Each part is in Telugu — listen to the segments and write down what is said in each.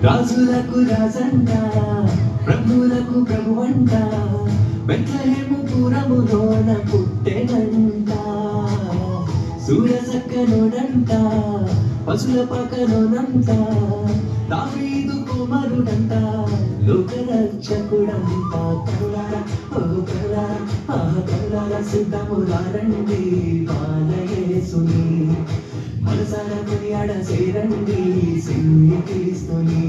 రాజులకు రాజంట, ప్రభువులకు ప్రభువంట, బెత్లెహేము పురములోన పుట్టెనంట. సూరసక్కనుడంట, పశుల పక్కలోనంట, దావీదు కుమారుడంట, లోకరక్షకుడంట. కరులారా ఓ కరులారా ఆ కరులారా సిద్ధములారండి బాలయేసుని, మనసారా కొనియాడ చేరండి సిన్ని క్రీస్తుని.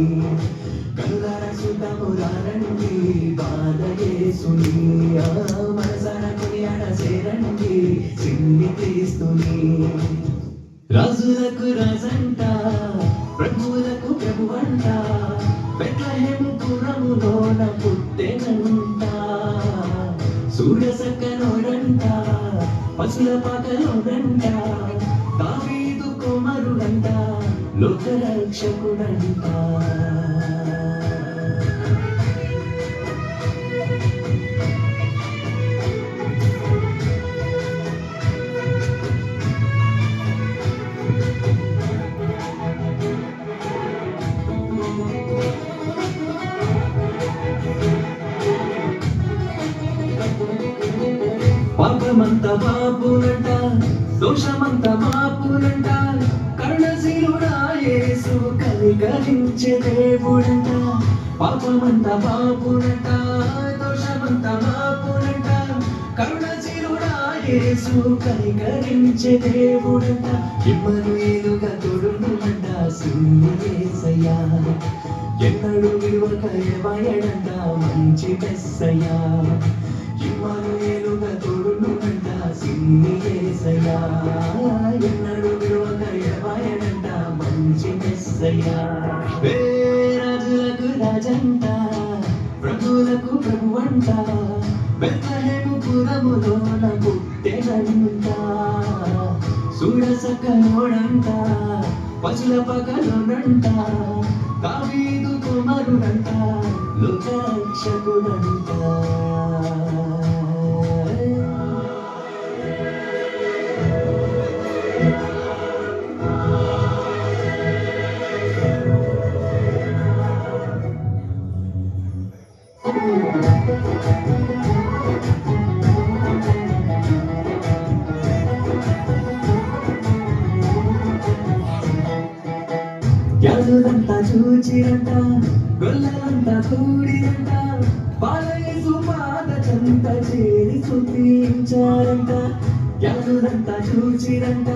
కరులారా సిద్ధములారండి బాలయేసుని, మనసారా కొనియాడ చేరండి సిన్ని క్రీస్తుని. రాజులకు రాజంట, ప్రభువులకు ప్రభువంట, బెత్లెహేము పురములోన పుట్టెనంట. సూర్యసక్కనోడంట, పశుల పాకలోడంట, దావీదు కుమారుడంట, లోకరక్షకుడంట. పాపమంత బాపునంట, దోషమంత బాపునంట, కరుణశీలుడా యేసు కనికరించే దేవుడంట. పాపమంత బాపునంట, దోషమంత బాపునంట, కరుణశీలుడా యేసు కనికరించే దేవుడంట. ఇమ్మనుయేలుగా తోడుండునంట సిన్ని యేసయ్యా, ఎన్నడూ విడువక ఎడబాయడంట మంచి మెస్సయ్యా. ఇమ్మనుయేలుగా తోడుండునంట సిన్ని యేసయ్యా, ఎన్నడూ విడువక ఎడబాయడంట మంచి మెస్సయ్యా. రాజులకు రాజంట, ప్రభువులకు ప్రభువంట, బెత్లెహేము పురములోన పుట్టెనంట. సూరసక్కనోడంట, పశుల పక్కలోనంట, దావీదు కుమారుడంట, లోకరక్షకుడంట. యాదులంతా చూచిరంట, గొల్లలంతా కూడిరంట, బాలయేసు పాద చెంత చేరి స్తుతించారంట. యాదులంతా చూచిరంట,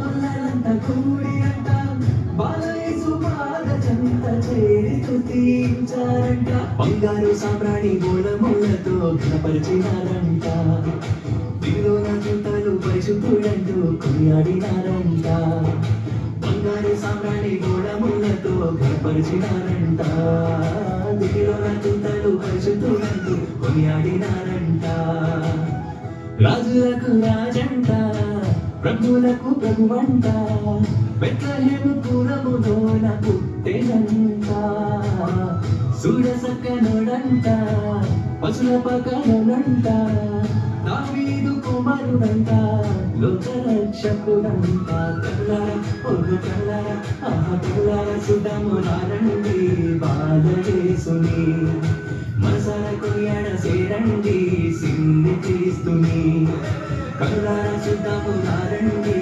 గొల్లలంతా కూడిరంట, బాలయేసు పాద చెంత చేరి స్తుతించారంట. బంగారు సామ్రాణి గోళములతో ఘనపరిచినారంట, దిగులోన దూతలు పరిశుద్ధుడంటూ కొనియాడినారంట. బంగారు సామ్రాణి గోళములతో ఘనపరిచినారంట, దిగిలోన దూతలు పరిశుద్ధుడంటూ కొనియాడినారంట. రాజులకు రాజంట, ప్రభువులకు ప్రభువంట, బెత్లెహేము పురములోన పుట్టెనంట. సూరసక్కనోడంట, పశుల పక్కలోనంట, దావీదు కుమారుడంట, లోకరక్షకుడంట. కరులారా ఓ కరులారా ఆ కరులారా సిద్ధములారండి బాలయేసుని, మనసారా కొనియాడ చేరండి సిన్ని క్రీస్తుని. కరులారా సిద్ధములారండి